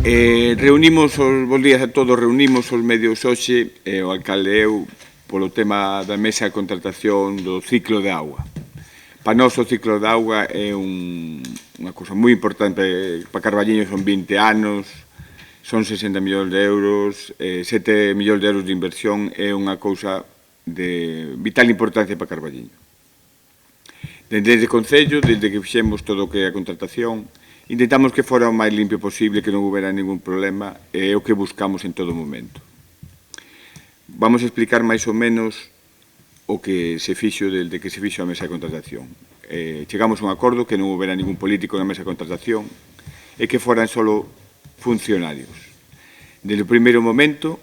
Bos días a todos, reunimos os medios hoxe, o alcalde e eu, polo tema da mesa de contratación do ciclo de auga. Para nós o ciclo de auga é unha cousa moi importante, para Carballiño son 20 anos, son 60 millóns de euros, 7 millóns de euros de inversión, é unha cousa de vital importancia para Carballiño. Desde o Concello, desde que fixemos todo o que é a contratación, intentamos que fora o máis limpio posible, que non houbera ningún problema, é o que buscamos en todo momento. Vamos a explicar máis ou menos o que se fixo desde que se fixo a mesa de contratación. Chegamos a un acordo que non houbera ningún político na mesa de contratación e que foran solo funcionarios. Desde o primeiro momento,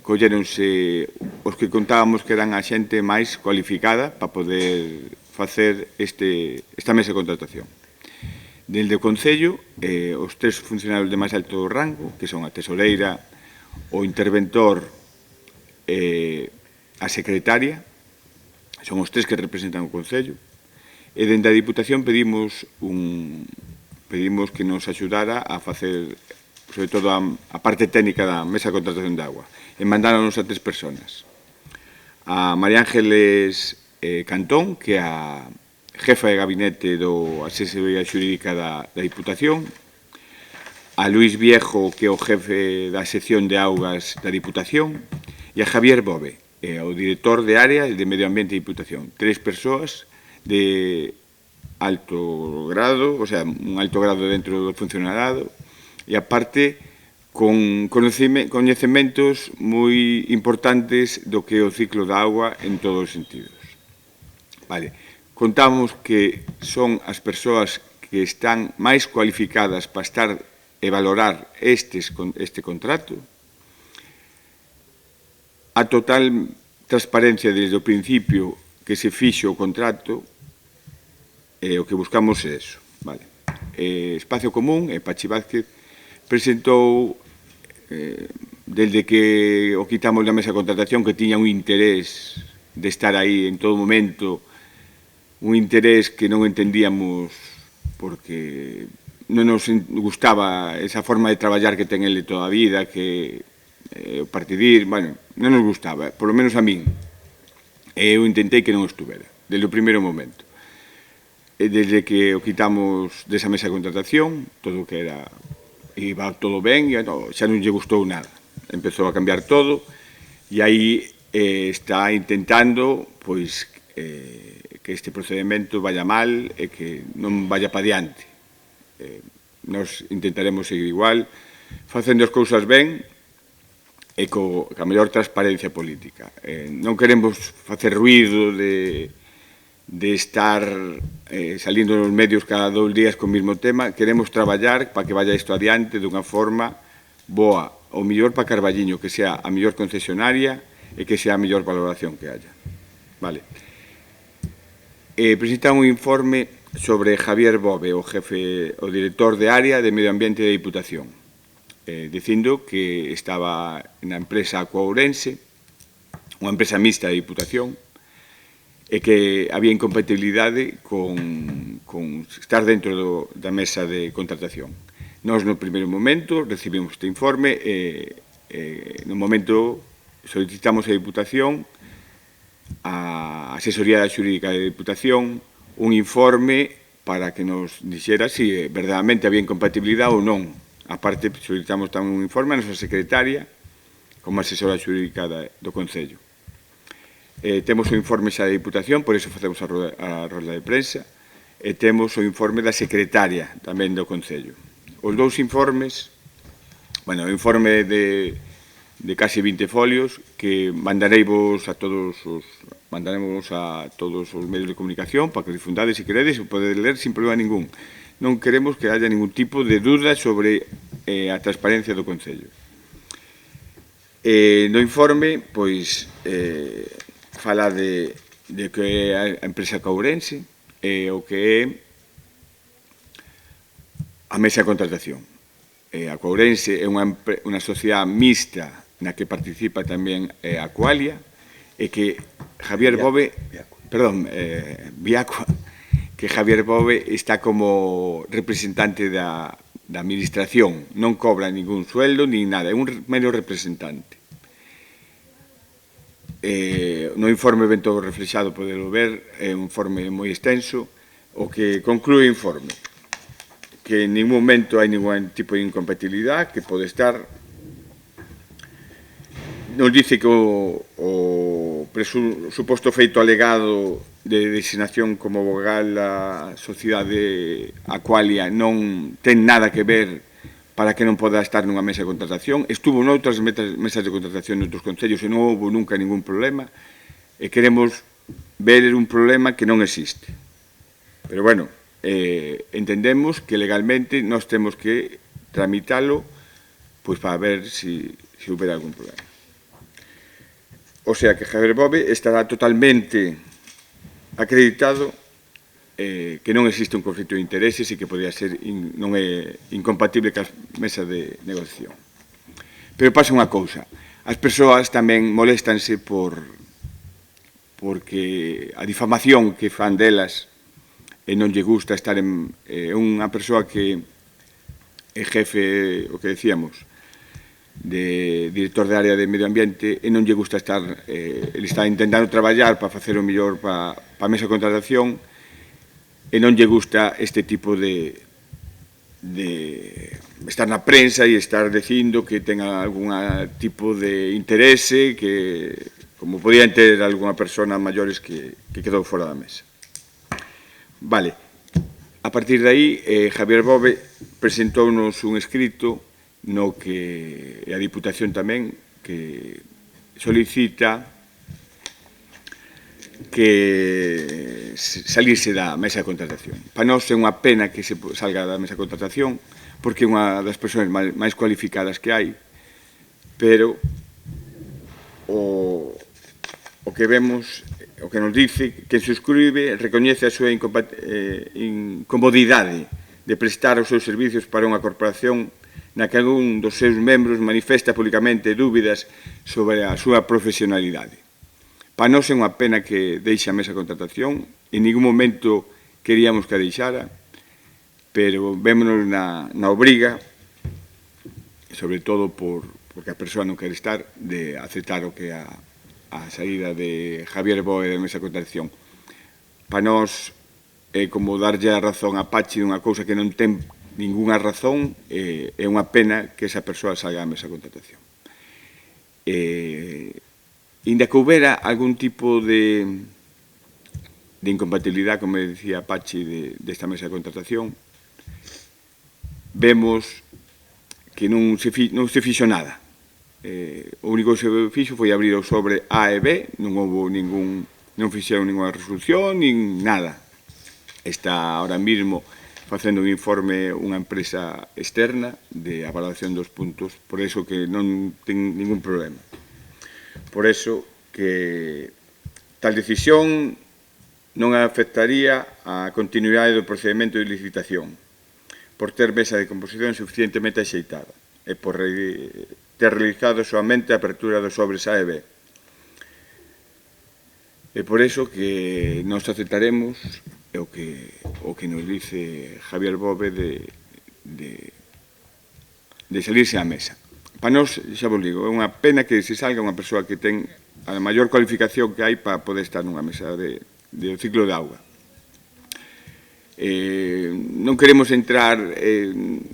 colléronse os que contábamos que eran a xente máis cualificada para poder facer esta mesa de contratación. Desde o Concello, os tres funcionarios de máis alto rango, que son a tesoreira, o interventor e a secretaria, son os tres que representan o Concello, e dende a Diputación pedimos que nos axudara a facer, sobre todo, a parte técnica da mesa de contratación de agua. E mandáronos a tres personas. A María Ángeles Cantón, que é a jefa de gabinete do Asesoría Xurídica da Diputación, a Luís Viejo, que é o jefe da sección de augas da Diputación, e a Javier Bove, o director de área de Medio Ambiente da Diputación. Tres persoas de alto grado, o sea, un alto grado dentro do funcionariado, e aparte con coñecementos moi importantes do que é o ciclo da auga en todos os sentidos. Vale. Contamos que son as persoas que están máis cualificadas para estar e valorar este contrato. A total transparencia desde o principio que se fixo o contrato, o que buscamos é eso. Vale. Espacio Común, Pachi Vázquez, presentou, desde que o quitamos da mesa de contratación, que tiña un interés de estar aí en todo momento, un interés que non entendíamos porque non nos gustaba esa forma de traballar que ten ele toda a vida, que o partidir, bueno, non nos gustaba, polo menos a min. E eu intentei que non estuvera, desde o primeiro momento. E desde que o quitamos desa mesa de contratación, todo o que era, iba todo ben, e xa non lle gustou nada. Empezou a cambiar todo, e aí está intentando, pois, que este procedimento vaya mal e que non vaya para diante. Nos intentaremos seguir igual, facendo as cousas ben e ca mellor transparencia política. Non queremos facer ruido de estar salindo nos medios cada 2 días con o mesmo tema. Queremos traballar para que vaya isto adiante dunha forma boa, o mellor para Carballiño, que sea a mellor concesionaria e que sea a mellor valoración que haya. Vale. Presenta un informe sobre Javier Bove, o director de área de Medio Ambiente da Diputación, dicindo que estaba na empresa Acuourense, unha empresa mixta da Diputación, e que había incompatibilidade con estar dentro da mesa de contratación. Nós, no primeiro momento, recibimos este informe e, no momento, solicitamos a Diputación, a Asesoría Xurídica da Diputación, un informe para que nos dixera se verdadeiramente había incompatibilidade ou non. A parte, solicitamos tamén un informe a nosa secretaria como asesora xurídica do Concello. Temos o informe xa da Diputación, por iso facemos a rolda de prensa, e temos o informe da secretaria tamén do Concello. Os dous informes, bueno, o informe de casi 20 folios que mandaremos a todos os medios de comunicación para que difundades se queredes e poder ler sin problema ningún. Non queremos que haya ningún tipo de duda sobre a transparencia do Concello. No informe, pois, fala de que é a empresa Courense e o que é a mesa de contratación. A Courense é unha sociedade mixta na que participa tamén a Aqualia e que Javier Bove, perdón, Viacua, que Javier Bove está como representante da administración, non cobra ningún sueldo ni nada, é un mero representante. No informe ben todo reflexado, podelo ver, é un informe moi extenso, o que conclúe o informe, que en ningún momento hai ningún tipo de incompatibilidade, que pode estar. Nos dice que o suposto feito alegado de designación como vogal da sociedade Aqualia non ten nada que ver para que non poda estar nunha mesa de contratación. Estuvo noutras mesas de contratación noutros concellos e non houve nunca ningún problema, e queremos ver un problema que non existe. Pero, bueno, entendemos que legalmente nós temos que tramitalo pois para ver se houbera algún problema. O sea que Javier Bove estará totalmente acreditado que non existe un conflito de intereses e que podría ser non é incompatible ca mesa de negociación. Pero pasa unha cousa, as persoas tamén moléstanse porque a difamación que fan delas e non lle gusta estar en unha persoa que é jefe, o que decíamos, de director de área de medio ambiente e non lle gusta estar, ele está intentando traballar para facer o mellor para a mesa de contratación e non lle gusta este tipo de estar na prensa e estar dicindo que ten algún tipo de interese que, como podían ter algunha persona maiores que quedou fora da mesa. Vale, a partir de aí, Javier Bove presentounos un escrito no que a Diputación tamén que solicita que salirse da mesa de contratación. Para nós é unha pena que se salga da mesa de contratación porque é unha das persoas máis cualificadas que hai, pero o que vemos, o que nos dice, que se escribe recoñece a súa incomodidade de prestar os seus servicios para unha corporación na que algún dos seus membros manifesta públicamente dúbidas sobre a súa profesionalidade. Para nós é unha pena que deixe a mesa de contratación, en ningún momento queríamos que a deixara, pero vémonos na obriga, sobre todo porque a persoa non quere estar, de aceptar o que a saída de Javier Bove da mesa de contratación. Para nós é como darlle a razón a Pachi dunha cousa que non ten ningunha razón, é unha pena que esa persoa salga da mesa de contratación. Inda que houbera algún tipo de incompatibilidade, como decía Pachi, desta mesa de contratación, vemos que non se fixo nada. O único que se fixo foi abrir o sobre A e B, non fixeron ninguna resolución, nin nada. Está ahora mismo facendo un informe unha empresa externa de avaliación dos puntos, por eso que non ten ningún problema. Por eso que tal decisión non afectaría a continuidade do procedimento de licitación, por ter mesa de composición suficientemente axeitada e por ter realizado soamente a apertura dos sobres A e B. E por eso que nos aceptaremos o que nos dice Javier Bove de salirse á mesa. Para nós, xa vos digo, é unha pena que se salga unha persoa que ten a maior cualificación que hai para poder estar nunha mesa de ciclo de auga. Non queremos entrar en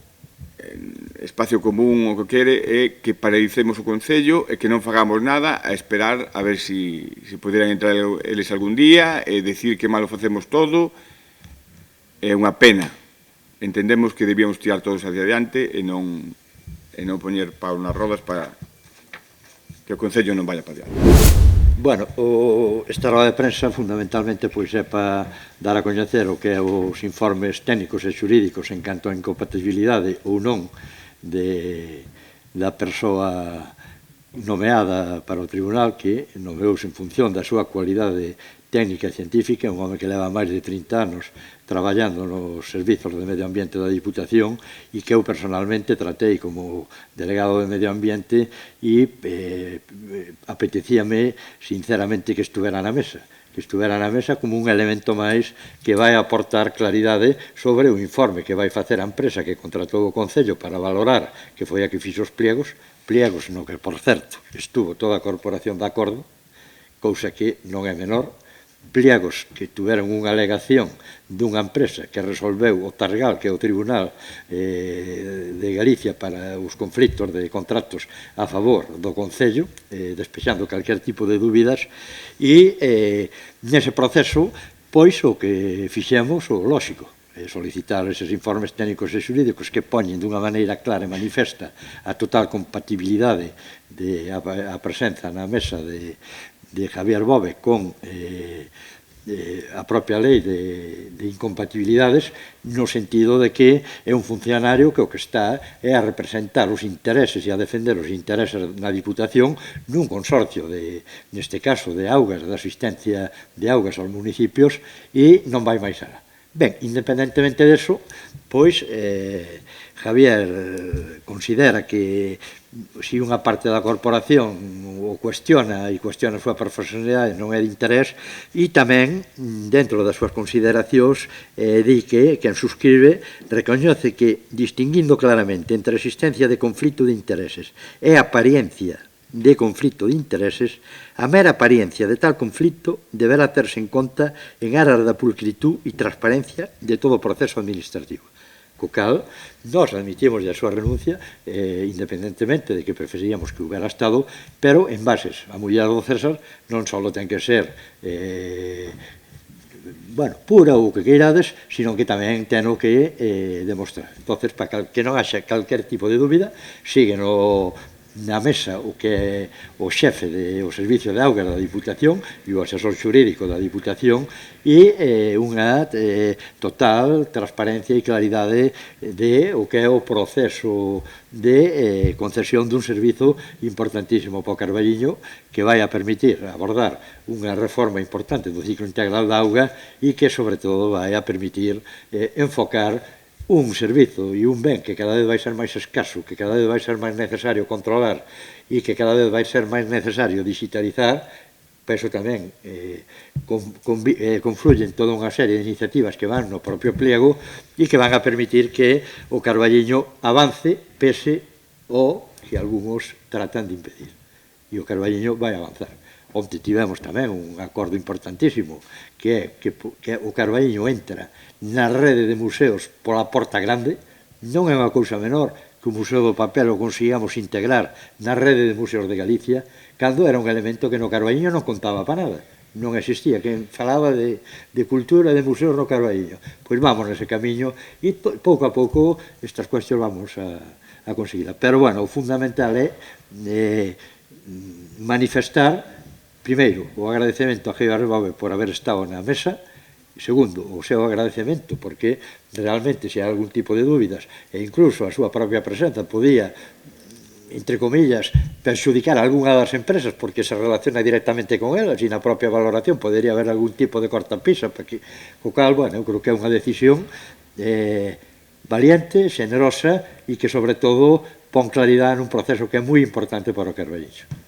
espacio común o que quere é que paralicemos o Concello e que non fagamos nada a esperar a ver se poderán entrar eles algún día e decir que malo facemos todo. É unha pena. Entendemos que debíamos tirar todos hacia adiante e non poñer pau nas rodas para que o Concello non vaya para adiante. Bueno, esta roda de prensa fundamentalmente pois é para dar a coñecer o que é os informes técnicos e xurídicos en canto a incompatibilidade ou non da persoa nomeada para o tribunal, que nomeouse en función da súa cualidade técnica e científica, un home que leva máis de 30 anos traballando nos servizos de medio ambiente da Diputación e que eu personalmente tratei como delegado de medio ambiente e apetecíame sinceramente que estuvera na mesa. que estuvera na mesa como un elemento máis que vai aportar claridade sobre o informe que vai facer a empresa que contratou o Concello para valorar, que foi a que fixo os pliegos no que, por certo, estuvo toda a corporación de acordo, cousa que non é menor, pliegos que tuveron unha alegación dunha empresa que resolveu o Targal, que é o Tribunal de Galicia para os conflitos de contratos a favor do Concello, despexando calquer tipo de dúbidas, e nese proceso, pois, o que fixemos, o lóxico, solicitar eses informes técnicos e xurídicos que poñen dunha maneira clara e manifesta a total compatibilidade a presenza na mesa de Javier Bove con a propia lei de incompatibilidades, no sentido de que é un funcionario que o que está é a representar os intereses e a defender os intereses na Diputación nun consorcio, neste caso, de augas, de asistencia de augas aos municipios, e non vai máis alá. Ben, independentemente deso, pois, Javier considera que se unha parte da corporación o cuestiona e cuestiona a súa profesionalidade non é de interés, e tamén, dentro das súas consideracións, di que quen suscribe recoñece que, distinguindo claramente entre a existencia de conflito de intereses e a apariencia de conflito de intereses, a mera apariencia de tal conflito deberá terse en conta en aras da pulcritud e transparencia de todo o proceso administrativo. Co cal, nós admitimos a súa renuncia, independentemente de que preferíamos que houbera estado, pero en bases a muller do César non só ten que ser pura ou que queirades, sino que tamén ten o que demostrar. Entón, para que non haxa calquer tipo de dúbida, sigue na mesa o que é o xefe do Servicio de Augas da Diputación e o asesor xurídico da Diputación, e unha total transparencia e claridade de o que é o proceso de concesión dun servizo importantísimo para o Carballiño, que vai a permitir abordar unha reforma importante do ciclo integral da auga e que, sobre todo, vai a permitir enfocar un servizo e un ben que cada vez vai ser máis escaso, que cada vez vai ser máis necesario controlar e que cada vez vai ser máis necesario digitalizar. Para iso tamén confluyen toda unha serie de iniciativas que van no propio pliego e que van a permitir que o Carballiño avance pese o que algúns tratan de impedir. E o Carballiño vai avanzar. Onte tivemos tamén un acordo importantísimo, que é que o Carballiño entra na rede de museos pola porta grande. Non é unha cousa menor que o Museo do Papel o consigamos integrar na rede de museos de Galicia, cando era un elemento que no Carballiño non contaba para nada. Non existía quen falaba de cultura e de museos no Carballiño. Pois vamos nese camiño e pouco a pouco estas cuestións vamos a conseguirla. Pero, bueno, o fundamental é manifestar, primeiro, o agradecemento a Javier Bove por haber estado na mesa, e segundo, o seu agradecemento porque realmente se hai algún tipo de dúbidas e incluso a súa propia presenza podía, entre comillas, perxudicar a algunha das empresas porque se relaciona directamente con elas e na propia valoración podería haber algún tipo de cortapisa, co cal, bueno, eu creo que é unha decisión valiente, generosa e que, sobre todo, pon claridade nun proceso que é moi importante para o Carballiño.